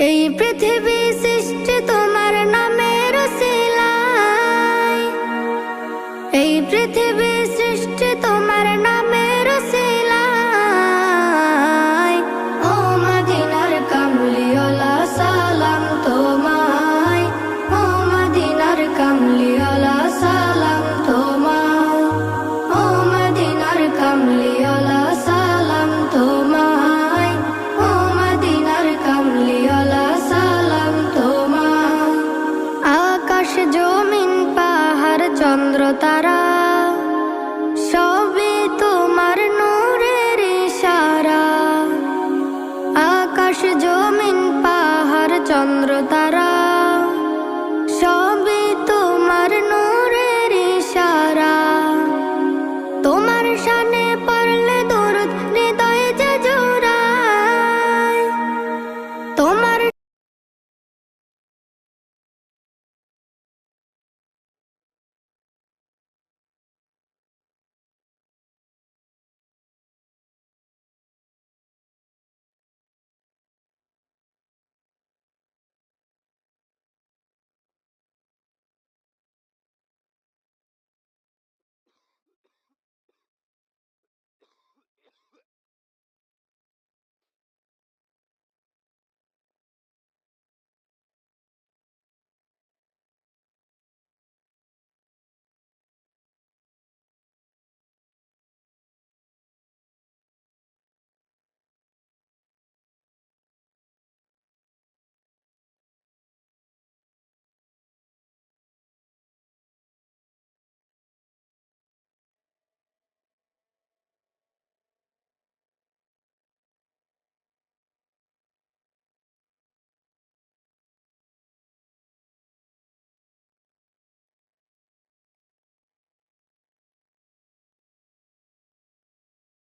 এই পৃথিবী সৃষ্টি তোমার নামের উসিলায়, এই পৃথিবী সৃষ্টি তোমার নামের উসিলায়। ও মদিনার কামলিওয়ালা সালাম তোমায়, ও মদিনার কামলিওয়ালা সালাম তোমায়, ও মদিনার কামলিওয়ালা সালাম তোমায়, ও মদিনার কামলিওয়ালা সালাম তোমায়। আকাশ জমিন পাহাড় চন্দ্র তারা সবই তোমার নূরের ইশারা। আকাশ জমিন পাহাড় চন্দ্র তারা